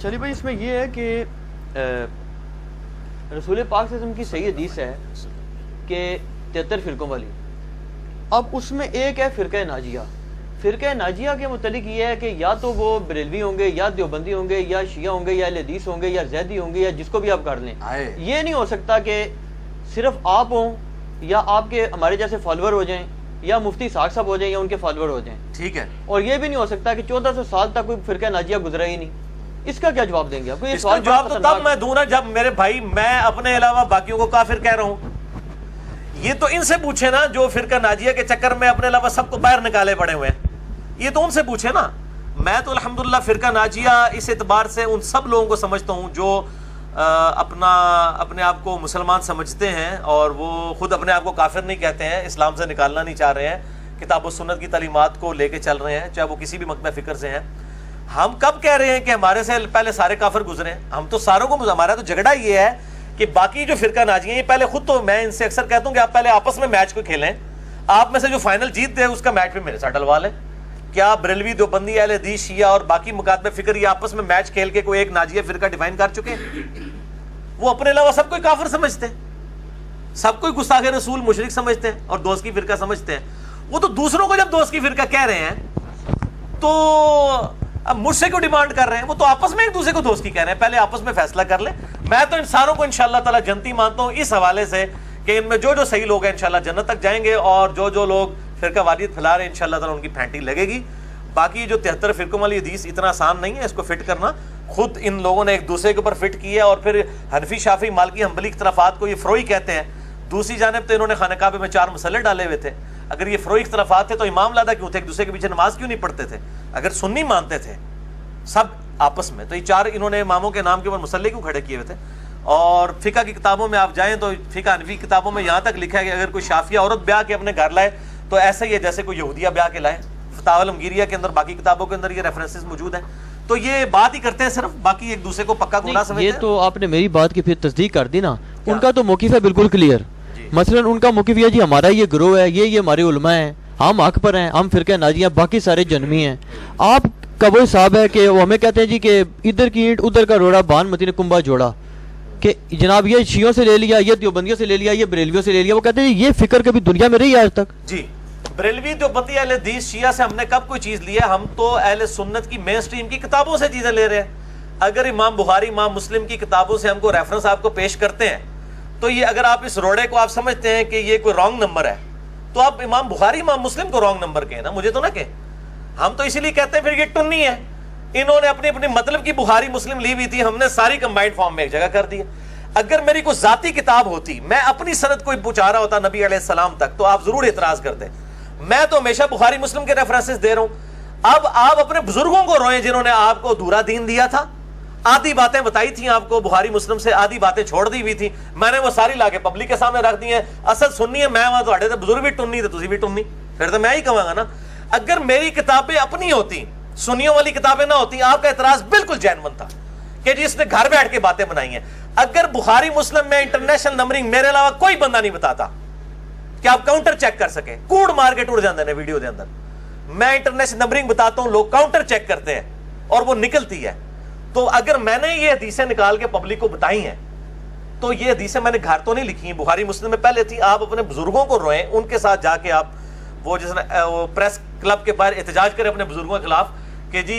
چلیے بھائی اس میں یہ ہے کہ رسول پاک صلی اللہ علیہ وسلم کی صحیح حدیث ہے کہ 73 فرقوں والی. اب اس میں ایک ہے فرقہ ناجیہ. فرقہ ناجیہ کے متعلق یہ ہے کہ یا تو وہ بریلوی ہوں گے یا دیوبندی ہوں گے یا شیعہ ہوں گے یا اہل حدیث ہوں گے یا زیدی ہوں گے یا جس کو بھی آپ کر لیں. یہ نہیں ہو سکتا کہ صرف آپ ہوں یا آپ کے ہمارے جیسے فالوور ہو جائیں یا مفتی ساق صاحب ہو جائیں یا ان کے فالوور ہو جائیں. ٹھیک ہے. اور یہ بھی نہیں ہو سکتا کہ 1400 سال تک کوئی فرقہ ناجیہ گزرا ہی نہیں. اس کا کیا جواب دیں گے آپ کو؟ اس کا جواب تو تب میں دوں نا جب میرے بھائی میں اپنے علاوہ باقیوں کو کافر کہہ رہا ہوں. یہ تو ان سے پوچھے نا جو فرقہ ناجیہ کے چکر میں اپنے علاوہ سب کو باہر نکالے پڑے ہوئے ہیں. یہ تو ان سے پوچھے نا. میں تو الحمدللہ فرقہ ناجیہ اس اعتبار سے ان سب لوگوں کو سمجھتا ہوں جو اپنے آپ کو مسلمان سمجھتے ہیں اور وہ خود اپنے آپ کو کافر نہیں کہتے ہیں, اسلام سے نکالنا نہیں چاہ رہے ہیں, کتاب و سنت کی تعلیمات کو لے کے چل رہے ہیں, چاہے وہ کسی بھی مکتب فکر سے ہیں. ہم کب کہہ رہے ہیں کہ ہمارے سے پہلے سارے کافر گزرے ہیں؟ ہم تو ساروں کو, ہمارا تو جھگڑا یہ ہے کہ باقی جو فرقہ ناجیہ ہیں یہ پہلے خود, تو میں ان سے اکثر کہتا ہوں کہ آپ پہلے آپس میں میچ کو کھیلیں, آپ میں سے جو فائنل جیت دے اس کا میچ بھی میرے ساتھ ڈلوا لیں. کیا بریلوی دیوبندی اہل حدیث شیعہ اور باقی مکاتب فکر یہ آپس میں میچ کھیل کے کوئی ایک ناجیہ فرقہ ڈیفائن کر چکے ہیں؟ وہ اپنے علاوہ سب کوئی کافر سمجھتے ہیں, سب کوئی گستاخ رسول مشرک سمجھتے ہیں اور دوست کی فرقہ سمجھتے ہیں. وہ تو دوسروں کو جب دوست کی فرقہ کہہ رہے ہیں تو اب مجھ سے کیوں ڈیمانڈ کر رہے ہیں؟ وہ تو آپس میں ایک دوسرے کو دوست کی کہہ رہے ہیں, پہلے آپس میں فیصلہ کر لیں. میں تو انسانوں کو انشاءاللہ تعالی جنتی مانتا ہوں اس حوالے سے کہ ان میں جو صحیح لوگ ہیں انشاءاللہ جنت تک جائیں گے, اور جو لوگ فرقہ واریت پھیلا رہے ہیں انشاءاللہ تعالی ان کی پھینٹی لگے گی. باقی جو 73 فرقوں والی حدیث اتنا آسان نہیں ہے اس کو فٹ کرنا, خود ان لوگوں نے ایک دوسرے کے اوپر فٹ کی ہے. اور پھر حنفی شافعی مالکی حنبلی اختلافات کو یہ فروعی کہتے ہیں. دوسری جانب تو انہوں نے خانہ کعبے میں 4 مسلے ڈالے ہوئے تھے. اگر یہ فروعی اختلافات تھے تو امام لادا کیوں تھے, ایک دوسرے کے پیچھے نماز کیوں نہیں پڑھتے تھے؟ اگر سنی مانتے تھے سب آپس میں تو یہ 4 انہوں نے اماموں کے نام کے اوپر مسلے کیوں کھڑے کیے ہوئے تھے؟ اور فقہ کی کتابوں میں آپ جائیں تو فقہ حنفی کتابوں میں یہاں تک لکھا ہے کہ اگر کوئی شافعیہ عورت بیاہ کے اپنے گھر لائے تو ایسا ہی ہے جیسے کوئی یہودیہ بیاہ کے لائے. فتاوی الامگیریہ کے اندر باقی کتابوں کے اندر یہ ریفرنسز موجود ہیں. تو یہ بات ہی کرتے ہیں صرف, باقی ایک دوسرے کو پکا گناہ سمجھتے ہیں. یہ تو آپ نے میری بات کی پھر تصدیق کر دی نا. ان کا تو موقف ہے بالکل کلیئر. مثلا ان کا موقف یہ جی ہمارا یہ گروہ ہے, یہ ہمارے علماء ہیں, ہم حق پر ہیں, ہم فرقہ ناجیہ, باقی سارے جنمی ہیں. آپ کا وہی صاحب ہے کہ وہ ہمیں کہتے ہیں جی کہ ادھر کی اینٹ ادھر کا روڑا بان متی نے کنبا جوڑا, کہ جناب یہ شیعوں سے لے لیا, یہ دیوبندیوں سے لے لیا, یہ بریلویوں سے لے لیا. وہ کہتے ہیں یہ فکر کبھی دنیا میں رہی ہے آج تک؟ جی بریلوی دیوبندی اہل حدیث شیعہ سے ہم نے کب کوئی چیز لی ہے؟ ہم تو اہل سنت کی مین سٹریم کی کتابوں سے چیزیں لے رہے ہیں. اگر امام بخاری امام مسلم کی کتابوں سے ہم کو ریفرنس آپ کو پیش کرتے ہیں تو یہ اگر آپ اس روڑے کو آپ سمجھتے ہیں کہ یہ کوئی رانگ نمبر ہے تو آپ امام بخاری امام مسلم کو رانگ نمبر کہیں نا, مجھے تو نہ کہیں. ہم تو اسی لیے کہتے ہیں پھر یہ ٹنی ہے. انہوں نے اپنی اپنی مطلب کی بخاری مسلم لی ہوئی تھی, ہم نے ساری کمبائنڈ فارم میں ایک جگہ کر دی ہے. اگر میری کوئی ذاتی کتاب ہوتی, میں اپنی سند کوئی پہنچا رہا ہوتا نبی علیہ السلام تک, تو آپ ضرور اعتراض کرتے. میں تو ہمیشہ بخاری مسلم کے ریفرنسز دے رہا ہوں. اب آپ اپنے بزرگوں کو روئیں جنہوں نے آپ کو دھورا دین دیا تھا, آدھی باتیں بتائی تھیں آپ کو بخاری مسلم سے, آدھی باتیں چھوڑ دی ہوئی تھی, میں نے وہ ساری لا کے پبلک کے سامنے رکھ دی ہیں. اصل سننی ہے میں وہاں تو بزرگ بھی ٹننی تھے, تسی بھی ٹننی, پھر تو میں ہی کہوں گا نا. اگر میری کتابیں اپنی ہوتی, سنیوں والی کتابیں نہ ہوتی, آپ کا اعتراض بالکل جین بن تھا کہ جس نے گھر بیٹھ کے باتیں بنائی ہیں. اگر بخاری مسلم میں انٹرنیشنل نمبرنگ میرے علاوہ کوئی بندہ نہیں بتاتا کہ آپ کاؤنٹر چیک کر سکیں, کوڑ مار کے ٹوٹ جاندے ہیں ویڈیو دے اندر. میں انٹرنیشنل نمبرنگ بتاتا ہوں, لوگ کاؤنٹر چیک کرتے ہیں اور وہ نکلتی ہے. تو اگر میں نے یہ حدیثیں نکال کے پبلک کو بتائی ہیں تو یہ حدیثیں میں نے گھر تو نہیں لکھی ہیں, بخاری مسلم میں پہلے تھی. آپ اپنے بزرگوں کو روئیں, ان کے ساتھ جا کے آپ وہ جس پریس کلب کے باہر احتجاج کریں اپنے بزرگوں کے خلاف کہ جی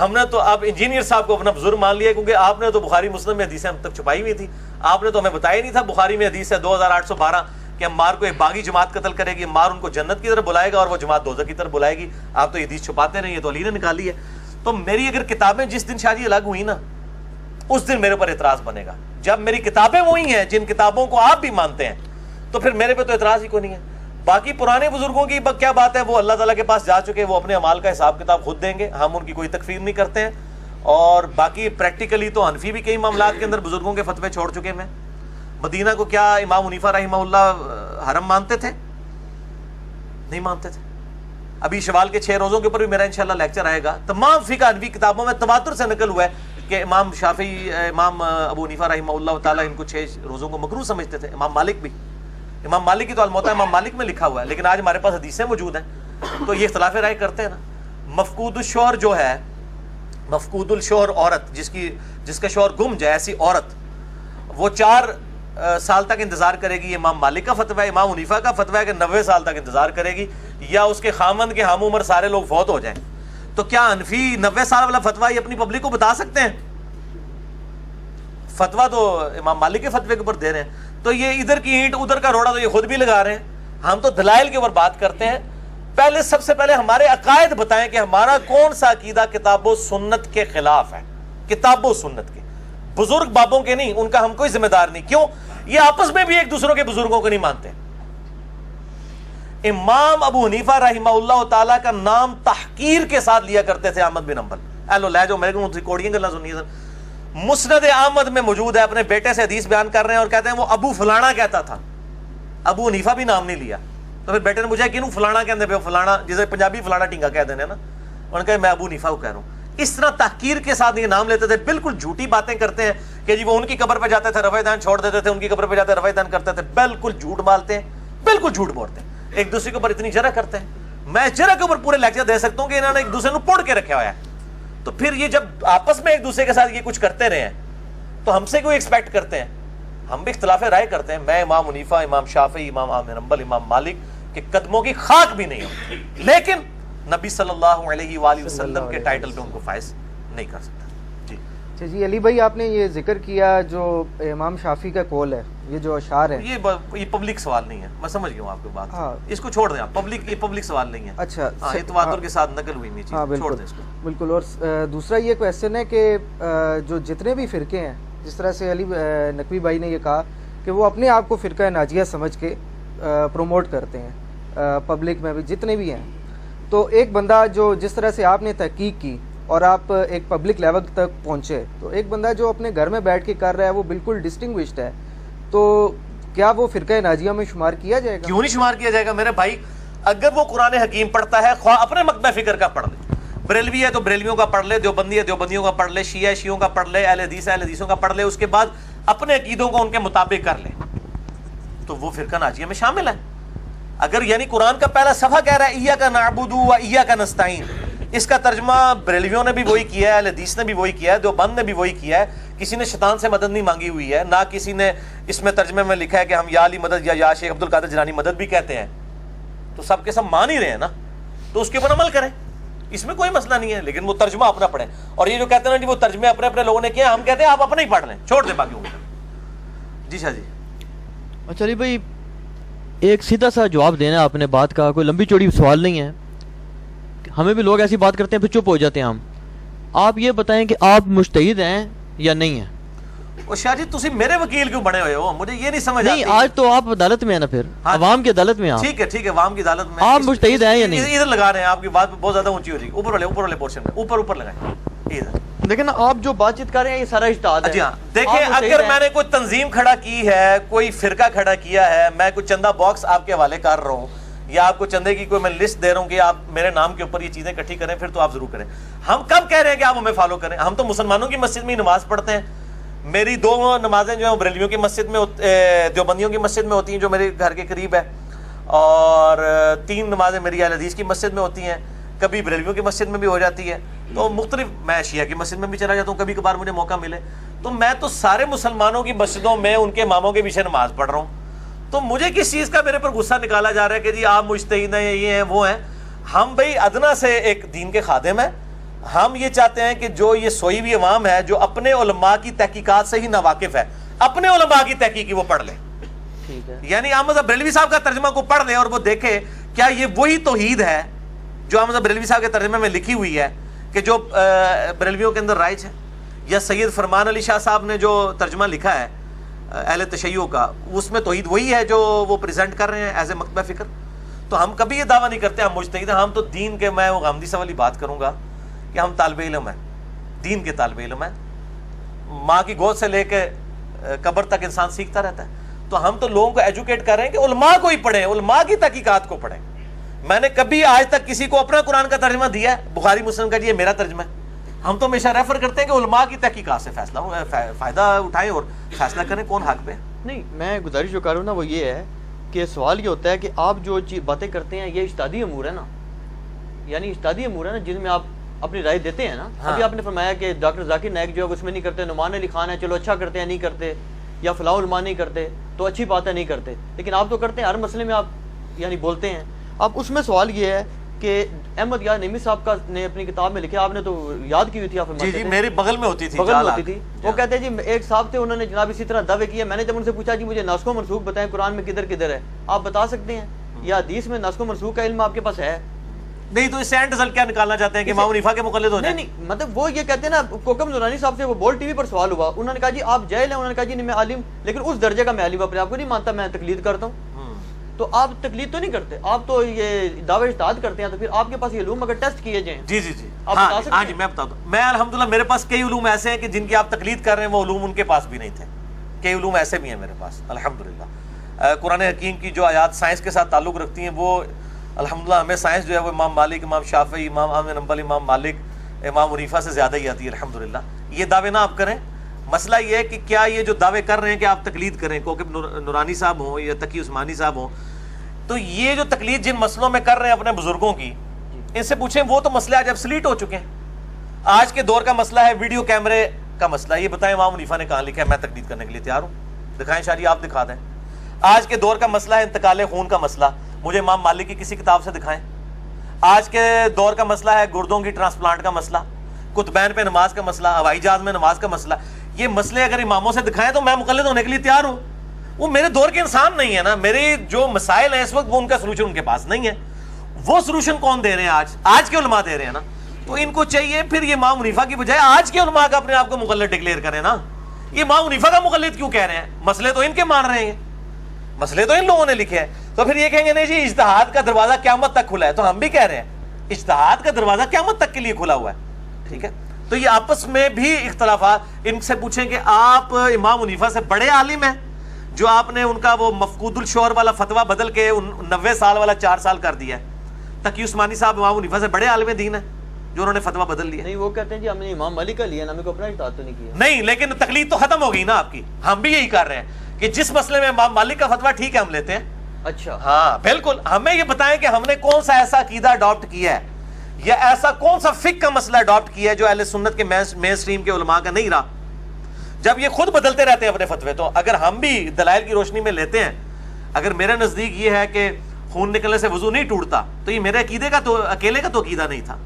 ہم نے تو آپ انجینئر صاحب کو اپنا بزرگ مان لیا کیونکہ آپ نے تو بخاری مسلم میں حدیثیں ہم تک چھپائی ہوئی تھی. آپ نے تو ہمیں بتایا نہیں تھا بخاری میں حدیث ہے 2812 کہ عمار کو ایک باغی جماعت قتل کرے گی, عمار ان کو جنت کی طرف بلائے گا اور وہ جماعت دوزخ کی طرف بلائے گی. آپ تو یہ حدیث چھپاتے نہیں, یہ تو علی نے نکالی ہے. تو میری اگر کتابیں جس دن شادی الگ ہوئی نا اس دن میرے پر اعتراض بنے گا. جب میری کتابیں وہی ہیں جن کتابوں کو آپ بھی مانتے ہیں تو پھر میرے پہ تو اعتراض ہی کوئی نہیں ہے. باقی پرانے بزرگوں کی کیا بات ہے, وہ اللہ تعالیٰ کے پاس جا چکے, وہ اپنے اعمال کا حساب کتاب خود دیں گے, ہم ان کی کوئی تکفیر نہیں کرتے ہیں. اور باقی پریکٹیکلی تو حنفی بھی کئی معاملات کے اندر بزرگوں کے فتوے چھوڑ چکے ہیں. مدینہ کو کیا امام حنیفہ رحمہ اللہ حرم مانتے تھے؟ نہیں مانتے تھے. ابھی شوال کے 6 روزوں کے اوپر بھی میرا انشاءاللہ لیکچر آئے گا. تمام فقہ حنفی کتابوں میں تواتر سے نقل ہوا ہے کہ امام شافعی, امام ابو حنیفہ رحمہ اللہ تعالیٰ ان کو 6 روزوں کو مکروہ سمجھتے تھے. امام مالک بھی, امام مالک کی تو الموطا امام مالک میں لکھا ہوا ہے, لیکن آج ہمارے پاس حدیثیں موجود ہیں تو یہ اختلاف رائے کرتے ہیں نا. مفقود الشعر جو ہے مفقود الشوہر عورت جس کا شوہر گم جائے، ایسی عورت وہ 4 سال تک انتظار کرے گی. امام مالک کا فتویٰ ہے، امام حنیفہ کا فتویٰ ہے کہ 90 سال تک انتظار کرے گی، یا اس کے خامند کے ہم عمر سارے لوگ فوت ہو جائیں. تو کیا حنفی 90 سال والا فتویٰ یہ اپنی پبلک کو بتا سکتے ہیں؟ فتویٰ تو امام مالک کے فتوے کے اوپر دے رہے ہیں. تو یہ ادھر کی اینٹ ادھر کا روڑا تو یہ خود بھی لگا رہے ہیں. ہم تو دلائل کے اوپر بات کرتے ہیں. پہلے سب سے پہلے ہمارے عقائد بتائیں کہ ہمارا کون سا عقیدہ کتاب و سنت کے خلاف ہے. کتاب و سنت کے، بزرگ بابوں کے نہیں، ان کا ہم کوئی ذمہ دار نہیں. کیوں؟ یہ آپس میں بھی ایک دوسروں کے بزرگوں کو نہیں مانتے. امام ابو حنیفہ رحمہ اللہ تعالیٰ کا نام تحقیر کے ساتھ لیا کرتے تھے احمد بن حنبل. ایلو لے جو میرے کو ریکارڈنگ گلا سنیے سر. مسند احمد میں موجود ہے، اپنے بیٹے سے حدیث بیان کر رہے ہیں اور کہتے ہیں وہ ابو فلانا کہتا تھا. ابو حنیفہ بھی نام نہیں لیا. تو پھر بیٹے نے پوچھا کینوں فلانا کہتے پہ فلانا، جسے پنجابی فلانا ٹینگا کہہ دینے نا. انہوں نے کہا میں ابو حنیفہ کو کہہ رہا ہوں. اس طرح تحقیر کے ساتھ یہ نام لیتے تھے. بالکل جھوٹی باتیں کرتے ہیں کہ جی وہ ان کی قبر پہ جاتے تھے رفع دین چھوڑ دیتے تھے، ان کی قبر پہ جاتے رفع دین کرتے تھے. بالکل جھوٹ مالتے ہیں، بالکل جھوٹ بولتے ہیں. ایک دوسرے کے اوپر اتنی جرح کرتے ہیں. میں جرح کے اوپر پورے لیکچر دے سکتا ہوں کہ انہوں نے ایک دوسرے کو پوڑ کے رکھا ہوا ہے. تو پھر یہ جب آپس میں ایک دوسرے کے ساتھ یہ کچھ کرتے رہے ہیں تو ہم سے کوئی ایکسپیکٹ کرتے ہیں؟ ہم بھی اختلاف رائے کرتے ہیں. میں امام حنیفہ، امام شافعی، امام احمد بن حنبل، امام مالک کے قدموں کی خاک بھی نہیں ہوں، لیکن نبی صلی اللہ علیہ وآلہ وسلم کے ٹائٹل پہ ان کو فائز نہیں کر سکتا. جی اچھا جی علی بھائی، آپ نے یہ ذکر کیا جو امام شافعی کا قول ہے، یہ جو اشعار ہے، یہ پبلک سوال نہیں ہے. میں سمجھ گیا ہوں آپ کی بات. اس کو چھوڑ دیں آپ. یہ پبلک سوال نہیں ہے. اچھا، یہ تواتر کے ساتھ نقل ہوئی نہیں چیز. چھوڑ دیں اس کو. بالکل. اور دوسرا یہ کویسچن ہے کہ جو جتنے بھی فرقے ہیں، جس طرح سے علی نقوی بھائی نے یہ کہا کہ وہ اپنے آپ کو فرقہ ناجیہ سمجھ کے پروموٹ کرتے ہیں پبلک میں بھی جتنے بھی ہیں، تو ایک بندہ جو جس طرح سے آپ نے تحقیق کی اور آپ ایک پبلک لیول تک پہنچے، تو ایک بندہ جو اپنے گھر میں بیٹھ کے کر رہا ہے وہ بالکل ڈسٹنگوشڈ ہے، تو کیا وہ فرقہ ناجیہ میں شمار کیا جائے گا؟ کیوں نہیں شمار کیا جائے گا میرے بھائی؟ اگر وہ قرآن حکیم پڑھتا ہے، خواہ اپنے مکتبہ فکر کا پڑھ لے، بریلوی ہے تو بریلویوں کا پڑھ لے، دیوبندی ہے دیوبندیوں کا پڑھ لے، شیعہ ہے شیعوں کا پڑھ لے، اہل حدیث ہے اہل حدیثوں کا پڑھ لے، اس کے بعد اپنے عقیدوں کو ان کے مطابق کر لے، تو وہ فرقہ ناجیہ میں شامل ہے. اگر یعنی قرآن کا پہلا صفحہ کہہ رہا ہے ایاک نعبد و ایاک نستعین، اس کا ترجمہ بریلویوں نے بھی وہی کیا ہے، اہل حدیث نے بھی وہی کیا ہے، دیوبند نے بھی وہی کیا ہے. کسی نے شیطان سے مدد نہیں مانگی ہوئی ہے، نہ کسی نے اس میں ترجمے میں لکھا ہے کہ ہم یا علی مدد یا شیخ عبد القادر جیلانی مدد بھی کہتے ہیں. تو سب کے سب مان ہی رہے ہیں نا، تو اس کے اوپر عمل کریں، اس میں کوئی مسئلہ نہیں ہے. لیکن وہ ترجمہ اپنا پڑھیں. اور یہ جو کہتے ہیں نا جی وہ ترجمے اپنے اپنے لوگوں نے کیا، ہم کہتے ہیں آپ اپنا ہی پڑھ لیں، چھوڑ دیں باقیوں کو. جی شاہ جی. اچھا علی بھائی، ایک سیدھا سا جواب دینا ہے اپنے بات کا، کوئی لمبی چوڑی سوال نہیں ہے. ہمیں بھی لوگ ایسی بات کرتے ہیں پھر چپ ہو جاتے ہیں ہم. آپ یہ بتائیں کہ آپ مجتہد ہیں یا نہیں ہیں؟ شاہ جی تسی میرے وکیل کیوں بنے ہوئے ہو؟ مجھے یہ نہیں سمجھ نہیں، آج تو آپ عدالت میں ہیں نا، پھر عوام کی عدالت میں. ٹھیک ہے عوام کی عدالت میں آپ مجتہد ہیں یا نہیں؟ ادھر لگا رہے ہیں، آپ کی بات بہت زیادہ اونچی ہو جائے گی. اوپر والے پورشن میں اوپر لگائیں. ادھر دیکھیں نا، آپ جو بات چیت کر رہے ہیں یہ سارا اجتہاد ہے. جی ہاں دیکھیں، اگر میں نے کوئی تنظیم کھڑا کی ہے، کوئی فرقہ کھڑا کیا ہے، میں کوئی چندہ باکس آپ کے حوالے کر رہا ہوں، یا آپ کو چندے کی کوئی میں لسٹ دے رہا ہوں کہ آپ میرے نام کے اوپر یہ چیزیں اکٹھی کریں، پھر تو آپ ضرور کریں. ہم کب کہہ رہے ہیں کہ آپ ہمیں فالو کریں؟ ہم تو مسلمانوں کی مسجد میں نماز پڑھتے ہیں. میری 2 نمازیں جو ہیں بریلویوں کی مسجد میں، دیوبندیوں کی مسجد میں ہوتی ہیں جو میرے گھر کے قریب ہے، اور 3 نمازیں میری اہل حدیث کی مسجد میں ہوتی ہیں. کبھی بریلویوں کی مسجد میں بھی ہو جاتی ہے. تو مختلف، میں شیعہ کی مسجد میں بھی چلا جاتا ہوں کبھی کبھار مجھے موقع ملے. تو میں تو سارے مسلمانوں کی مسجدوں میں ان کے اماموں کے پیچھے نماز پڑھ رہا ہوں. تو مجھے کس چیز کا میرے پر غصہ نکالا جا رہا ہے کہ جی آپ مجتہد ہیں، یہ ہیں وہ ہیں؟ ہم بھائی ادنا سے ایک دین کے خادم ہیں. ہم یہ چاہتے ہیں کہ جو یہ سوئی ہوئی عوام ہے جو اپنے علماء کی تحقیقات سے ہی ناواقف ہے، اپنے علماء کی تحقیقی وہ پڑھ لے. یعنی احمد بریلوی صاحب کا ترجمہ کو پڑھ لے اور وہ دیکھے کیا یہ وہی توحید ہے جو احمد بریلوی صاحب کے ترجمے میں لکھی ہوئی ہے کہ جو بریلویوں کے اندر رائج ہے، یا سید فرمان علی شاہ صاحب نے جو ترجمہ لکھا ہے اہل تشیع کا، اس میں توحید وہی ہے جو وہ پریزنٹ کر رہے ہیں ایز اے مکتبہ فکر. تو ہم کبھی یہ دعویٰ نہیں کرتے ہم مجتہد ہیں. ہم تو دین کے، میں وہ غامدی صاحب والی بات کروں گا کہ ہم طالب علم ہیں، دین کے طالب علم ہیں. ماں کی گود سے لے کے قبر تک انسان سیکھتا رہتا ہے. تو ہم تو لوگوں کو ایجوکیٹ کر رہے ہیں کہ علماء کو ہی پڑھیں، علماء کی تحقیقات کو پڑھیں. میں نے کبھی آج تک کسی کو اپنا قرآن کا ترجمہ دیا ہے بخاری مسلم کا جی یہ میرا ترجمہ ہے؟ ہم تو ہمیشہ ریفر کرتے ہیں کہ علماء کی تحقیقات سے فائدہ اٹھائیں اور فیصلہ کریں کون حق پہ. نہیں، میں گزارش جو کر رہا ہوں نا وہ یہ ہے کہ سوال یہ ہوتا ہے کہ آپ جو باتیں کرتے ہیں یہ اجتہادی امور ہے نا، یعنی اجتہادی امور ہے نا جن میں آپ اپنی رائے دیتے ہیں نا. ابھی آپ نے فرمایا کہ ڈاکٹر ذاکر نائک جو ہے اس میں نہیں کرتے, نعمان علی خان ہے چلو اچھا کرتے ہیں نہیں کرتے, یا فلاح علماء نہیں کرتے تو اچھی بات ہے نہیں کرتے, لیکن آپ تو کرتے ہیں, ہر مسئلے میں آپ یعنی بولتے ہیں. اب اس میں سوال یہ ہے کہ احمد یار نعیمی صاحب کا نے اپنی کتاب میں لکھا, آپ نے تو یاد کی ہوئی تھی, آپ جی جی میری بغل میں ہوتی تھی, بغل میں ہوتی تھی. وہ کہتے ہیں جی ایک صاحب تھے انہوں نے جناب اسی طرح دعوے کیے, میں نے جب ان سے پوچھا جی مجھے ناسخ و منسوخ بتائیں قرآن میں کدھر کدھر ہے, آپ بتا سکتے ہیں یا حدیث میں ناسخ و منسوخ کا علم آپ کے پاس ہے؟ نہیں تو اس سے اینڈ رزلٹ کیا نکالنا چاہتے ہیں کہ امام حنیفہ کے مقلد ہو جائیں؟ نہیں مطلب وہ یہ کہتے ہیں نا, کوکب نورانی صاحب سے وہ بول ٹی وی پر سوال ہوا, انہوں نے کہا جی آپ جاہل ہیں, انہوں نے کہا جی نہیں میں عالم, لیکن اس درجے کا میں عالم اپنے آپ کو نہیں مانتا, میں تقلید کرتا ہوں. تو آپ تقلید تو نہیں کرتے, آپ تو یہ دعوے اجتہاد کرتے ہیں, تو پھر آپ کے پاس یہ علوم اگر ٹیسٹ کیے جائیں. جی جی جی آپ بتا سکتے ہاں جی میں بتا دوں, میں الحمدللہ میرے پاس کئی علوم ایسے ہیں کہ جن کی آپ تقلید کر رہے ہیں وہ علوم ان کے پاس بھی نہیں تھے, کئی علوم ایسے بھی ہیں میرے پاس الحمدللہ. قرآن حکیم کی جو آیات سائنس کے ساتھ تعلق رکھتی ہیں وہ الحمدللہ ہمیں سائنس جو ہے وہ امام مالک, امام شافعی, امام احمد حنبل, امام مالک, امام حنیفہ سے زیادہ ہی آتی ہے الحمدللہ. یہ دعوے نہ آپ کریں, مسئلہ یہ ہے کہ کیا یہ جو دعوے کر رہے ہیں کہ آپ تقلید کریں, کوکب نورانی صاحب ہوں یا تقی عثمانی صاحب ہوں, تو یہ جو تقلید جن مسئلوں میں کر رہے ہیں اپنے بزرگوں کی, ان سے پوچھیں وہ تو مسئلے آج ابسلیٹ ہو چکے ہیں. آج کے دور کا مسئلہ ہے ویڈیو کیمرے کا مسئلہ, یہ بتائیں امام حنیفہ نے کہاں لکھا ہے میں تقلید کرنے کے لیے تیار ہوں, دکھائیں شاہ جی آپ دکھا دیں. آج کے دور کا مسئلہ ہے انتقال خون کا مسئلہ, مجھے امام مالک کی کسی کتاب سے دکھائیں. آج کے دور کا مسئلہ ہے گردوں کی ٹرانسپلانٹ کا مسئلہ, قطبین پہ نماز کا مسئلہ, ہوائی جہاز میں نماز کا مسئلہ. یہ مسئلے اگر اماموں سے دکھائیں تو میں مقلد ہونے کے لیے تیار ہوں. وہ میرے دور کے انسان نہیں ہے نا, میرے جو مسائل ہیں اس وقت وہ ان کا سلوشن ان کے پاس نہیں ہے. وہ سلوشن کون دے رہے ہیں آج کے علماء دے رہے ہیں نا. تو ان کو چاہیے پھر یہ امام حنیفہ کی بجائے آج کے علماء کا اپنے آپ کو مقلد ڈکلیئر کریں نا. یہ امام حنیفہ کا مقلد کیوں کہہ رہے ہیں, مسئلے تو ان کے مان رہے ہیں, مسئلے تو ان لوگوں نے لکھے ہیں. تو پھر یہ کہیں گے نہیں جی اجتہاد کا دروازہ قیامت تک کھلا ہے, تو ہم بھی کہہ رہے ہیں اجتہاد کا دروازہ قیامت تک کے لیے کھلا ہوا ہے. ٹھیک ہے, تو یہ آپس میں بھی اختلافات. ان سے پوچھیں کہ آپ امام حنیفہ سے بڑے عالم ہیں جو آپ نے ان کا وہ مفقود الشعور والا فتویٰ بدل کے 90 سال والا 4 سال کر دیا ہے. تقی عثمانی صاحب امام حنیفہ سے بڑے عالم دین ہیں جو انہوں نے فتویٰ بدل لیا. نہیں وہ کہتے ہیں جی ہم نے امام مالک کا لیا نا, ہمیں کو اپنا اجتہاد تو نہیں کیا. نہیں لیکن تقلید تو ختم ہو گئی نا آپ کی. ہم بھی یہی کر رہے ہیں کہ جس مسئلے میں امام مالک کا فتویٰ ٹھیک ہے ہم لیتے ہیں. اچھا ہاں بالکل, ہمیں یہ بتائیں کہ ہم نے کون سا ایسا عقیدہ اڈاپٹ کیا ہے یا ایسا کون سا فقہ کا مسئلہ اڈاپٹ کیا ہے جو اہل سنت کے مین سٹریم کے علماء کا نہیں رہا. جب یہ خود بدلتے رہتے ہیں اپنے فتوے, تو اگر ہم بھی دلائل کی روشنی میں لیتے ہیں, اگر میرے نزدیک یہ ہے کہ خون نکلنے سے وضو نہیں ٹوٹتا, تو یہ میرے عقیدے کا تو اکیلے کا تو عقیدہ نہیں تھا.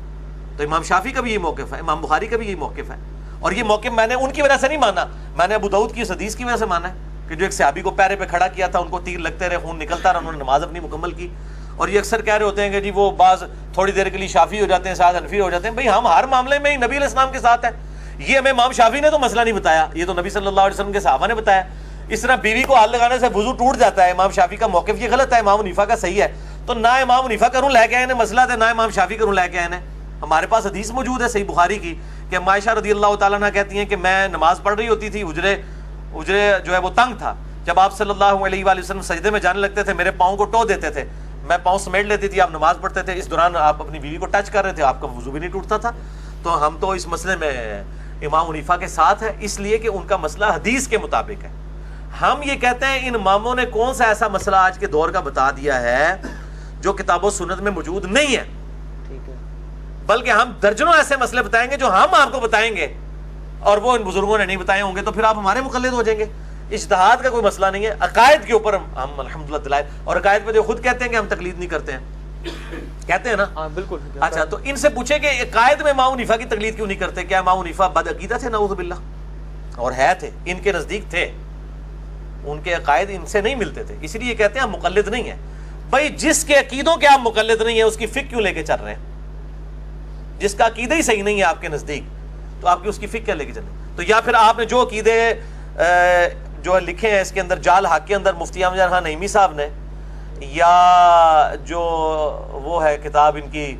تو امام شافعی کا بھی یہ موقف ہے, امام بخاری کا بھی یہ موقف ہے, اور یہ موقف میں نے ان کی وجہ سے نہیں مانا, میں نے ابو داؤد کی اس حدیث کی وجہ سے مانا ہے کہ جو ایک صحابی کو پیرے پہ کھڑا کیا تھا, ان کو تیر لگتے رہے, خون نکلتا رہا, انہوں نے نماز اپنی مکمل کی. اور یہ اکثر کہہ رہے ہوتے ہیں کہ جی وہ بعض تھوڑی دیر کے لیے شافعی ہو جاتے ہیں, ساتھ حنفی ہو جاتے ہیں. بھائی ہم ہر معاملے میں نبی علیہ السلام کے ساتھ ہیں. یہ ہمیں امام شافعی نے تو مسئلہ نہیں بتایا, یہ تو نبی صلی اللہ علیہ وسلم کے صحابہ نے بتایا. اس طرح بیوی کو ہاتھ لگانے سے وضو ٹوٹ جاتا ہے, امام شافعی کا موقف یہ غلط ہے, امام حنیفہ کا صحیح ہے. تو نہ امام حنیفہ کروں لے کے آئے مسئلہ تھے, نہ امام شافعی کروں لے کے آئے. ہمارے پاس حدیث موجود ہے صحیح بخاری کی کہ عائشہ رضی اللہ تعالیٰ عنہ کہتی ہیں کہ میں نماز پڑھ رہی ہوتی تھی, حجرے جو ہے وہ تنگ تھا, جب آپ صلی اللہ علیہ وآلہ وسلم سجدے میں جانے لگتے تھے میرے پاؤں کو ٹو دیتے تھے, میں پاؤں سمیٹ لیتی تھی, آپ نماز پڑھتے تھے, اس دوران آپ اپنی بیوی کو ٹچ کر رہے تھے, آپ کا وضو بھی نہیں ٹوٹتا تھا. تو ہم تو اس مسئلے میں امام حنیفہ کے ساتھ ہیں, اس لیے کہ ان کا مسئلہ حدیث کے مطابق ہے. ہم یہ کہتے ہیں ان اماموں نے کون سا ایسا مسئلہ آج کے دور کا بتا دیا ہے جو کتاب و سنت میں موجود نہیں ہے, بلکہ ہم درجنوں ایسے مسئلے بتائیں گے جو ہم آپ کو بتائیں گے اور وہ ان بزرگوں نے نہیں بتائے ہوں گے, تو پھر آپ ہمارے مقلد ہو جائیں گے. اجتہاد کا کوئی مسئلہ نہیں ہے, عقائد کے اوپر ہم الحمدللہ دلائل, اور عقائد پہ جو خود کہتے ہیں کہ ہم تقلید نہیں کرتے ہیں, کہتے ہیں نا. ہاں بالکل. اچھا تو ان سے پوچھیں کہ عقائد میں امام حنیفہ کی تقلید کیوں نہیں کرتے, کیا امام حنیفہ بد عقیدہ تھے؟ نعوذ باللہ. اور ہے تھے, ان کے نزدیک تھے, ان کے عقائد ان سے نہیں ملتے تھے, اس لیے کہتے ہیں ہم مقلد نہیں ہیں. بھائی جس کے عقیدوں کے آپ مقلد نہیں ہیں اس کی فقہ کیوں لے کے چل رہے ہیں؟ جس کا عقیدہ ہی صحیح نہیں ہے آپ کے نزدیک, تو آپ کی اس کی فقہ کیا لے کے چلیں؟ تو یا پھر آپ نے جو عقیدے جو لکھے ہیں اس کے اندر جال حق کے اندر مفتی احمد خان نعیمی صاحب نے, یا جو وہ ہے کتاب ان کی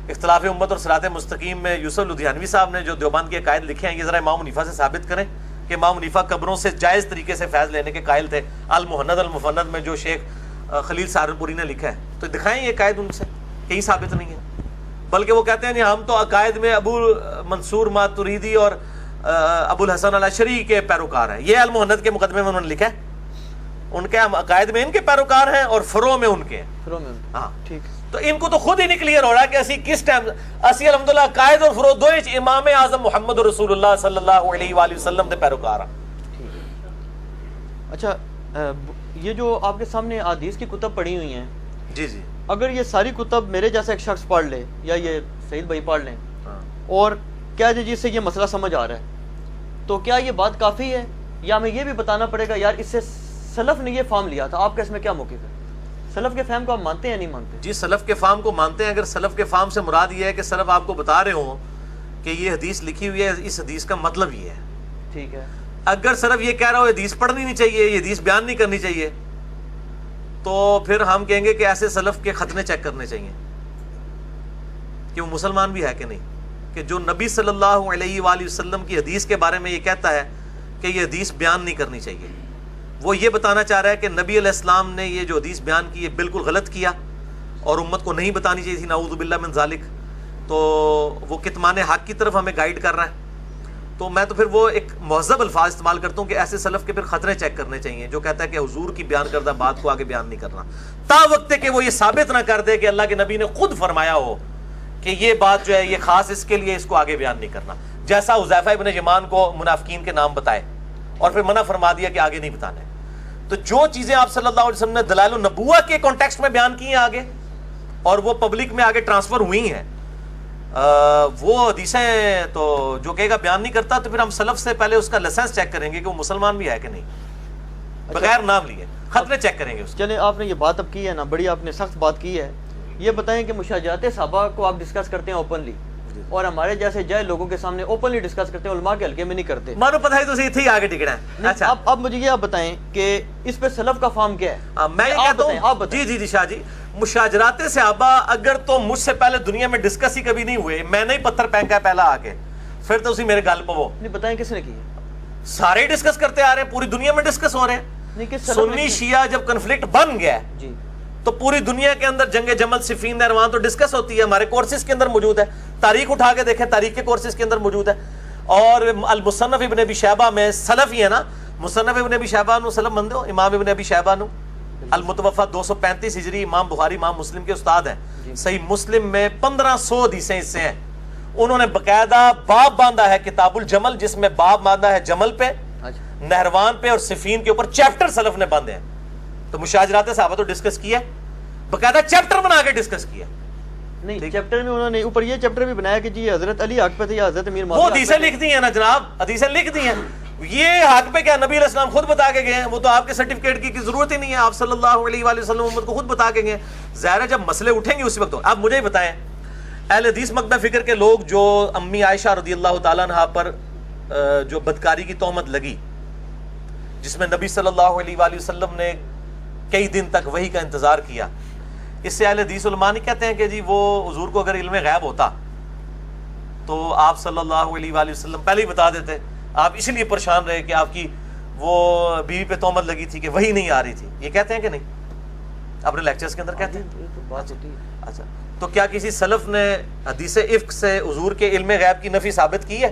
اختلاف امت اور صراط مستقیم میں یوسف لدھیانوی صاحب نے جو دیوبند کے عقائد لکھے ہیں, یہ ذرا امام حنیفہ سے ثابت کریں کہ امام حنیفہ قبروں سے جائز طریقے سے فیض لینے کے قائل تھے. المحند المفند میں جو شیخ خلیل سہارنپوری نے لکھا ہے, تو دکھائیں یہ عقائد ان سے, کہیں ثابت نہیں ہے. بلکہ وہ کہتے ہیں ہم تو عقائد میں ابو منصور ماتریدی اور ابو الحسن الاشعری کے پیروکار ہیں. یہ المحند کے مقدمے میں انہوں نے لکھا ہے, ان کے ہم عقائد میں ان کے پیروکار ہیں اور فروع میں ان کے ہیں. فروع میں ہاں ٹھیک. تو ان کو تو خود ہی نہیں کلیئر ہو رہا کہ اسی کس ٹائم اسی الحمدللہ قائد اور فروغ دوئے امام اعظم محمد رسول اللہ صلی اللہ علیہ وآلہ وسلم دے پیروکار ہیں. اچھا یہ جو آپ کے سامنے احادیث کی کتب پڑھی ہوئی ہیں, جی جی, اگر یہ ساری کتب میرے جیسا ایک شخص پڑھ لے یا یہ سعید بھائی پڑھ لیں اور کیا جی سے یہ مسئلہ سمجھ آ رہا ہے, تو کیا یہ بات کافی ہے یا ہمیں یہ بھی بتانا پڑے گا یار اس سے سلف نے یہ فہم لیا تھا, آپ کا اس میں کیا موقف ہے؟ سلف کے فہم کو آپ مانتے ہیں یا نہیں مانتے؟ جی سلف کے فہم کو مانتے ہیں. اگر سلف کے فہم سے مراد یہ ہے کہ سلف آپ کو بتا رہے ہوں کہ یہ حدیث لکھی ہوئی ہے, اس حدیث کا مطلب یہ ہے, ٹھیک ہے. اگر سلف یہ کہہ رہا ہو حدیث پڑھنی نہیں چاہیے, یہ حدیث بیان نہیں کرنی چاہیے, تو پھر ہم کہیں گے کہ ایسے سلف کے ختنے چیک کرنے چاہیے کہ وہ مسلمان بھی ہے کہ نہیں, کہ جو نبی صلی اللہ علیہ وآلہ وسلم کی حدیث کے بارے میں یہ کہتا ہے کہ یہ حدیث بیان نہیں کرنی چاہیے, وہ یہ بتانا چاہ رہا ہے کہ نبی علیہ السلام نے یہ جو حدیث بیان کی ہے بالکل غلط کیا اور امت کو نہیں بتانی چاہیے تھی, نعوذ باللہ من ذالک, تو وہ کتمان حق کی طرف ہمیں گائیڈ کر رہا ہے. تو میں تو پھر وہ ایک مہذب الفاظ استعمال کرتا ہوں کہ ایسے سلف کے پھر خطرے چیک کرنے چاہیے جو کہتا ہے کہ حضور کی بیان کردہ بات کو آگے بیان نہیں کرنا, تا وقت کہ وہ یہ ثابت نہ کر دے کہ اللہ کے نبی نے خود فرمایا ہو کہ یہ بات جو ہے یہ خاص اس کے لیے, اس کو آگے بیان نہیں کرنا, جیسا حذیفہ ابن یمان کو منافقین کے نام بتائے اور پھر منع فرما دیا کہ آگے نہیں بتانے. تو جو چیزیں آپ صلی اللہ علیہ وسلم نے دلائل النبوہ کے کانٹیکسٹ میں بیان کی ہیں آگے اور وہ پبلک میں آگے ٹرانسفر ہوئی ہیں, وہ حدیثیں تو جو کہے گا بیان نہیں کرتا, تو پھر ہم سلف سے پہلے اس کا لائسنس چیک کریں گے کہ وہ مسلمان بھی ہے کہ نہیں, بغیر نام لیے خطرے چیک کریں گے اس. چلیں آپ نے یہ بات اب کی ہے نا, بڑی آپ نے سخت بات کی ہے. یہ بتائیں کہ مشاجرات صحابہ کو آپ ڈسکس کرتے ہیں اوپنلی اور ہمارے جیسے جائے لوگوں کے سامنے اوپنلی ڈسکس کرتے ہیں, علماء کے حلقے میں نہیں کرتے. مانو پتہ ہے تو اسی آگے ٹکڑا ہے. اچھا اب مجھے یہ آپ بتائیں کہ اس پہ سلف کا فہم کیا ہے؟ میں یہ کہتا ہوں جی شاہ جی, مشاجرات صحابہ اگر تو مجھ سے پہلے دنیا میں ڈسکس ہی کبھی نہیں ہوئے, میں نے ہی پتھر پھینکا ہے پہلا آ کے, پھر تو اسی میرے گل پہ وہ نہیں بتائیں کس نے کی ہے. سارے ڈسکس کرتے آ رہے ہیں, پوری دنیا میں ڈسکس ہو رہے ہیں. سنی شیعہ جب کنفلکٹ بن گیا جی تو پوری دنیا کے اندر جنگ جمل صفین نہروان تو ڈسکس ہوتی ہے, ہمارے کورسز کے اندر موجود ہے, تاریخ اٹھا کے دیکھیں تاریخ کے کورسز کے اندر موجود ہے. اور المصنف ابن ابی شیبہ میں سلف ہی ہے نا, مصنف ابن ابی شیبہ نو سلف مندے ہو, امام ابن ابی شیبہ نو المتوفا 235 ہجری, امام بخاری امام مسلم کے استاد ہیں. صحیح مسلم میں 1500 حدیثیں اس سے ہیں. انہوں نے باقاعدہ باب باندھا ہے کتاب الجمل, جس میں باب باندھا ہے جمل پہ, نہروان پہ اور صفین کے اوپر چیپٹر سلف نے باندھے ہیں. تو مشاجرات صحابہ تو ڈسکس کیا, باقاعدہ چیپٹر بنا کے ڈسکس کیا. نہیں چیپٹر میں انہوں نے اوپر یہ چیپٹر بھی بنایا کہ جی حضرت علی حق پہ تھے یا حضرت امیر معاویہ, وہ حدیثیں لکھ دی ہیں نا جناب, حدیثیں لکھ دی ہیں. یہ حق پہ کیا نبی علیہ السلام خود بتا کے گئے ہیں, وہ تو آپ کے سرٹیفکیٹ کی ضرورت ہی نہیں ہے, آپ صلی اللہ علیہ وآلہ وسلم امت کو خود بتا کے گئے. ظاہر ہے جب مسئلے اٹھیں گے اسی وقت. اب مجھے ہی بتائیں, اہل حدیث مقدہ فکر کے لوگ جو امی عائشہ رضی اللہ تعالیٰ عنہا پر جو بدکاری کی تہمت لگی, جس میں نبی صلی اللہ علیہ وآلہ وسلم نے کئی دن تک وحی کا انتظار کیا, اس سے اہل حدیث علماء نہیں کہتے ہیں کہ جی وہ حضور کو اگر علم غیب ہوتا تو آپ صلی اللہ علیہ وآلہ وسلم پہلے ہی بتا دیتے, آپ اس لیے پریشان رہے کہ آپ کی وہ بیوی پہ تہمت لگی تھی کہ وہی نہیں آ رہی تھی. یہ کہتے ہیں کہ نہیں, اپنے لیکچرز کے اندر کہتے ہیں. اچھا تو کیا کسی سلف نے حدیث افک سے حضور کے علم غیب کی نفی ثابت کی ہے,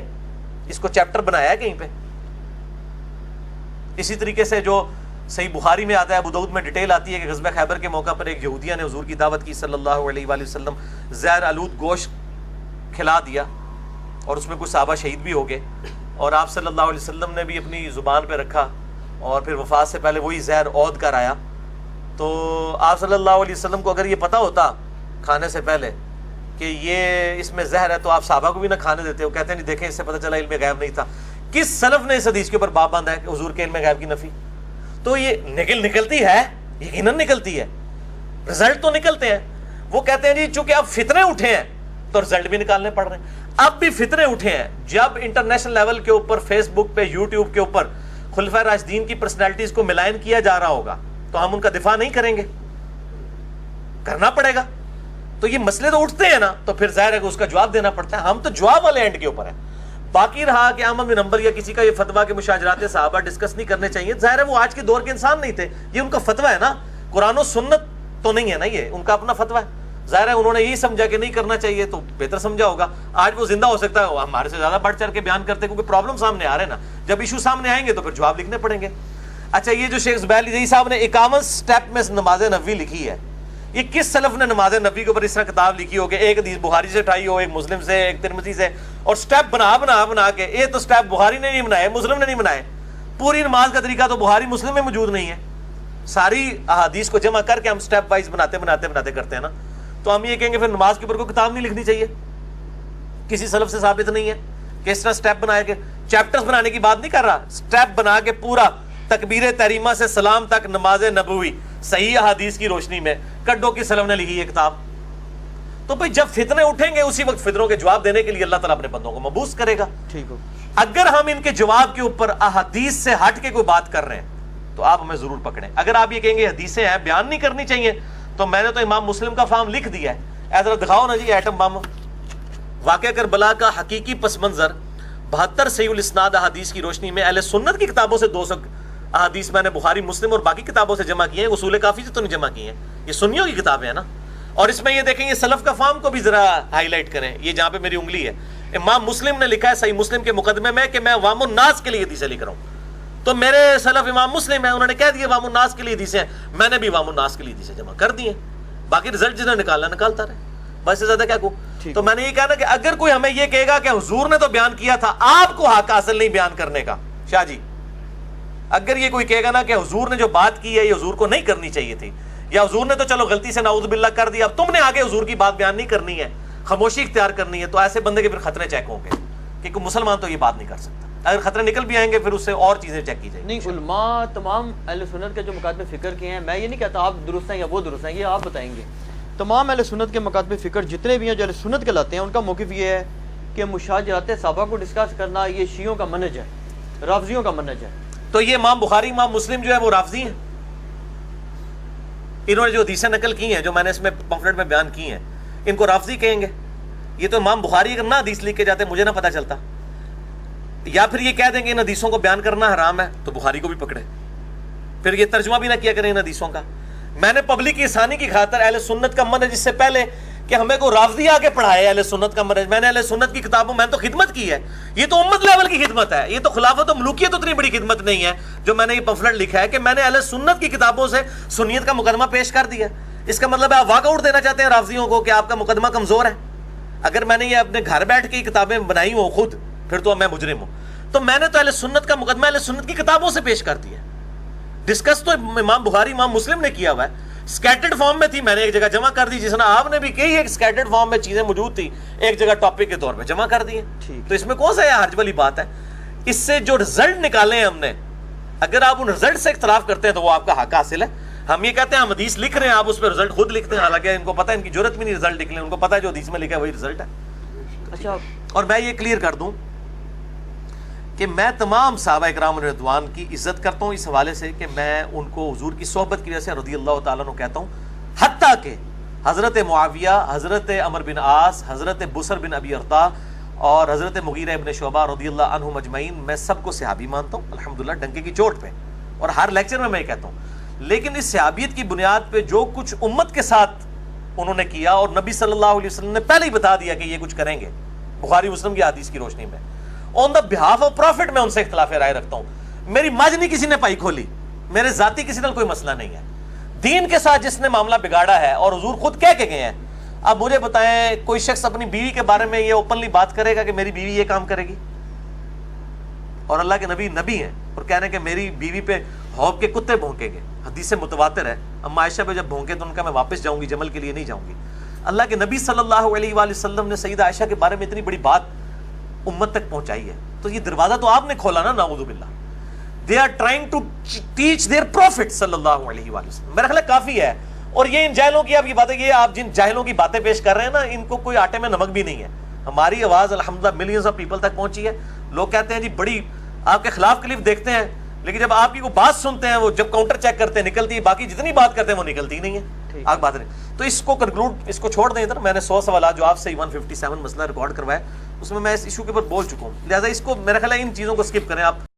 اس کو چیپٹر بنایا ہے کہیں پہ؟ اسی طریقے سے جو صحیح بخاری میں آتا ہے, ابو داؤد میں ڈیٹیل آتی ہے کہ غزوہ خیبر کے موقع پر ایک یہودیہ نے حضور کی دعوت کی صلی اللہ علیہ وآلہ وسلم, زہر آلود گوشت کھلا دیا اور اس میں کچھ صحابہ شہید بھی ہو گئے, اور آپ صلی اللہ علیہ وسلم نے بھی اپنی زبان پہ رکھا اور پھر وفات سے پہلے وہی زہر عود کر آیا. تو آپ صلی اللہ علیہ وسلم کو اگر یہ پتا ہوتا کھانے سے پہلے کہ یہ اس میں زہر ہے تو آپ صحابہ کو بھی نہ کھانے دیتے. وہ کہتے ہیں دیکھیں اس سے پتہ چلا علم غیب نہیں تھا. کس سلف نے اس حدیث کے اوپر باب باندھا ہے کہ حضور کے علم غیب کی نفی؟ تو یہ نکلتی ہے, یقیناً نکلتی ہے, رزلٹ تو نکلتے ہیں. وہ کہتے ہیں جی چونکہ اب فتنے اٹھے ہیں تو رزلٹ بھی نکالنے پڑ رہے ہیں. اب بھی فتنے اٹھے ہیں, جب انٹرنیشنل لیول کے اوپر فیس بک پہ یوٹیوب کے اوپر خلفائے راشدین کی پرسنالٹیز کو ملائن کیا جا رہا ہوگا تو ہم ان کا دفاع نہیں کریں گے, کرنا پڑے گا. تو یہ مسئلے تو اٹھتے ہیں نا, تو پھر ظاہر ہے کہ اس کا جواب دینا پڑتا ہے. ہم تو جواب والے اینڈ کے اوپر ہیں. باقی رہا کہ احمد بن حنبل یا کسی کا یہ فتویٰ کہ مشاجرات صحابہ ڈسکس نہیں کرنے چاہیے, ظاہر ہے وہ آج کے دور کے انسان نہیں تھے, یہ ان کا فتویٰ ہے نا, قرآن و سنت تو نہیں ہے نا, یہ ان کا اپنا فتویٰ ہے. ظاہر ہے انہوں نے یہی سمجھا کہ نہیں کرنا چاہیے تو بہتر سمجھا ہوگا. آج وہ زندہ ہو سکتا ہے, ہمارے سے زیادہ بڑھ چڑھ کے بیان کرتے کیونکہ پرابلم سامنے آ رہے ہیں نا. جب ایشو سامنے آئیں گے تو پھر جواب لکھنے پڑیں گے. اچھا یہ جو شیخ زبیر علی صاحب نے 51 سٹیپ میں نماز نبوی لکھی ہے, یہ کس سلف نے نماز نبی کے اوپر اس طرح کتاب لکھی ہو کہ ایک حدیث بخاری سے اٹھائی ہو، ایک مسلم سے، ایک ترمذی سے، اور سٹیپ بنا کے، یہ تو سٹیپ بخاری نے نہیں بنائے، مسلم نے نہیں بنائے. پوری نماز کا طریقہ تو بخاری مسلم میں موجود نہیں ہے. ساری احادیث کو جمع کر کے ہم سٹیپ وائز بناتے کرتے ہیں نا. تو ہم یہ کہیں گے پھر نماز کے اوپر کوئی کتاب نہیں لکھنی چاہیے. کسی سلف سے ثابت نہیں ہے کہ اس طرح سٹیپ بنائے کے. چیپٹرز بنانے کی بات نہیں کر رہا، سٹیپ بنا کے پورا تکبیر تحریمہ سے سلام تک نماز نبوی صحیح احادیث کی روشنی میں کڈو کی سلف نے لکھی یہ کتاب. تو بھئی جب فتنے اٹھیں گے اسی وقت فتنوں کے جواب دینے کے لیے اللہ تعالیٰ اپنے بندوں کو مبعوث کرے گا. ٹھیک ہو. اگر ہم ان کے جواب کے اوپر احادیث سے ہٹ کے کوئی بات کر رہے ہیں تو آپ ہمیں ضرور پکڑیں. اگر آپ یہ کہیں گے حدیثیں ہیں بیان نہیں کرنی چاہیے، تو میں نے تو امام مسلم کا فارم لکھ دیا ہے. ذرا دکھاؤ نا جی ایٹم بم. واقعہ کربلا کا حقیقی پس منظر 72 صحیح الاسناد احادیث کی روشنی میں اہل سنت کی کتابوں سے 200 احادیث میں نے بخاری مسلم اور باقی کتابوں سے جمع کی ہیں. اصول کافی سے تو نہیں جمع کی ہیں، یہ سنیوں کی کتابیں ہیں نا. اور اس میں یہ دیکھیں، یہ سلف کا فارم کو بھی ذرا ہائی لائٹ کریں. یہ جہاں پہ میری انگلی ہے، امام مسلم نے لکھا ہے صحیح مسلم کے مقدمے میں کہ میں عوام الناس کے لیے حدیثیں لکھ رہا ہوں. تو میرے سلف امام مسلم ہیں، انہوں نے کہہ دیا عوام الناس کے لیے حدیثیں ہیں، میں نے بھی عوام الناس کے لیے حدیثیں جمع کر دی ہیں. باقی رزلٹ جس نے نکالنا نکالتا رہے، بس سے زیادہ کیا کہوں. تو میں نے یہ کہا نا کہ اگر کوئی ہمیں یہ کہے گا کہ حضور نے تو بیان کیا تھا، آپ کو حق حاصل نہیں بیان کرنے کا. شاہ جی اگر یہ کوئی کہے گا نا کہ حضور نے جو بات کی ہے یہ حضور کو نہیں کرنی چاہیے تھی، یا حضور نے تو چلو غلطی سے نعوذ باللہ کر دیا، اب تم نے آگے حضور کی بات بیان نہیں کرنی ہے، خاموشی اختیار کرنی ہے، تو ایسے بندے کے پھر خطرے چیک ہوں گے کہ کوئی مسلمان تو یہ بات نہیں کر سکتا. اگر خطرے نکل بھی آئیں گے پھر اس سے اور چیزیں چیک کی جائیں گی. نہیں، علماء تمام اہل سنت کے جو مکاتب فکر کے ہیں، میں یہ نہیں کہتا آپ درست ہیں یا وہ درست ہیں، یہ آپ بتائیں گے. تمام اہل سنت کے مکاتب فکر جتنے بھی ہیں جو اہل سنت کہلاتے ہیں، ان کا موقف یہ ہے کہ مشاجرات صحابہ کو ڈسکس کرنا یہ شیعوں کا منہج ہے، رافضیوں کا منہج ہے. تو یہ امام بخاری امام مسلم جو ہے وہ رافضی ہیں. انہوں نے جو حدیثیں نقل کی ہیں جو میں نے اس میں پمفلٹ میں بیان کی ہیں، ان کو رافضی کہیں گے. یہ تو امام بخاری اگر نہ حدیث لکھ کے جاتے مجھے نہ پتہ چلتا. یا پھر یہ کہہ دیں گے ان حدیثوں کو بیان کرنا حرام ہے تو بخاری کو بھی پکڑے، پھر یہ ترجمہ بھی نہ کیا کریں ان حدیثوں کا. میں نے پبلک کی آسانی کی خاطر اہل سنت کا منہج، اس سے پہلے کہ ہمیں کو رافضی آگے پڑھائے اہل سنت کا منہج، میں نے اہل سنت کی کتابوں میں نے تو خدمت کی ہے. یہ تو امت لیول کی خدمت ہے، یہ تو خلافت و ملوکیت اتنی بڑی خدمت نہیں ہے جو میں نے یہ پمفلٹ لکھا ہے کہ میں نے اہل سنت کی کتابوں سے سنیت کا مقدمہ پیش کر دیا. اس کا مطلب ہے آپ واک آؤٹ دینا چاہتے ہیں رافضیوں کو کہ آپ کا مقدمہ کمزور ہے. اگر میں نے یہ اپنے گھر بیٹھ کے کتابیں بنائی ہوں خود، پھر تو میں مجرم ہوں. تو میں نے تو اہل سنت کا مقدمہ اہل سنت کی کتابوں سے پیش کر دیا. ڈسکس تو امام بخاری امام مسلم نے کیا ہوا ہے، سکیٹرڈ فارم میں تھی، میں نے ایک جگہ جمع کر دی، جس طرح آپ نے بھی کہی ہے کہ سکیٹرڈ فارم میں چیزیں موجود تھی، ایک جگہ ٹاپک کے طور پہ جمع کر دی. تو اس میں کون سا حرج والی بات ہے؟ اس سے جو رزلٹ نکالے ہیں ہم نے، اگر آپ ان رزلٹ سے اختلاف کرتے ہیں تو وہ آپ کا حق حاصل ہے. ہم یہ کہتے ہیں ہم حدیث لکھ رہے ہیں، آپ اس پہ رزلٹ خود لکھتے ہیں، حالانکہ ان کو پتہ ہے ان کی جرت بھی نہیں رزلٹ لکھنے، ان کو پتہ ہے جو حدیث میں لکھا ہے وہی رزلٹ ہے. اچھا، اور میں یہ کلیئر کر دوں کہ میں تمام صحابہ اکرام رضوان کی عزت کرتا ہوں اس حوالے سے کہ میں ان کو حضور کی صحبت کی وجہ سے رضی اللہ تعالیٰ عنہ کہتا ہوں. حتیٰ کہ حضرت معاویہ، حضرت عمر بن عاص، حضرت بصر بن ابی ارطا اور حضرت مغیرہ ابن شعبہ رضی اللہ عنہم اجمعین، میں سب کو صحابی مانتا ہوں الحمدللہ ڈنکے کی چوٹ پہ، اور ہر لیکچر میں یہ کہتا ہوں. لیکن اس صحابیت کی بنیاد پہ جو کچھ امت کے ساتھ انہوں نے کیا، اور نبی صلی اللہ علیہ وسلم نے پہلے ہی بتا دیا کہ یہ کچھ کریں گے بخاری مسلم کی حدیث کی روشنی میں، آن دا بہاف آف پروفٹ میں ان سے اختلاف رائے رکھتا ہوں. میری مجھ نہیں کسی نے پائی کھولی، میرے ذاتی کسی نال کوئی مسئلہ نہیں ہے. دین کے ساتھ جس نے معاملہ بگاڑا ہے، اور حضور خود کہہ کے گئے ہیں. اب مجھے بتائیں کوئی شخص اپنی بیوی کے بارے میں یہ اوپنلی بات کرے گا کہ میری بیوی یہ کام کرے گی؟ اور اللہ کے نبی نبی ہیں اور کہہ رہے ہیں کہ میری بیوی پہ حوض کے کتے بھونکیں گے. حدیث متواتر ہے، اما عائشہ پہ جب بھونکے تو ان کا میں واپس جاؤں گی، جمل کے لیے نہیں جاؤں گی. اللہ کے نبی صلی اللہ علیہ وآلہ وسلم نے سیدہ عائشہ کے بارے میں اتنی بڑی بات امت تک پہنچائی ہے، تو یہ دروازہ تو آپ نے کھولا نا، نعوذ باللہ. They are trying to teach their prophet صلی اللہ علیہ وآلہ وسلم. میرا خیال ہے کافی ہے. اور یہ ان جاہلوں کی آپ یہ باتیں، یہ آپ جن جاہلوں کی باتیں پیش کر رہے ہیں نا، ان کو کوئی آٹے میں نمک بھی نہیں ہے. ہماری آواز الحمدللہ ملینز آف پیپل تک پہنچی ہے. لوگ کہتے ہیں جی بڑی آپ کے خلاف کلپ دیکھتے ہیں، لیکن جب آپ کی کوئی بات سنتے ہیں، وہ جب کاؤنٹر چیک کرتے ہیں نکلتی ہے، باقی جتنی بات کرتے ہیں وہ نکلتی نہیں ہے. آپ بات نہیں. تو اس کو کنکلوڈ، اس کو چھوڑ دیں ادھر. میں نے 100 سوالات جو آپ سے 157 مسئلہ ریکارڈ کروائے، اس میں اس ایشو کے اوپر بول چکا ہوں، لہٰذا اس کو میرا خیال ہے ان چیزوں کو اسکپ کریں آپ.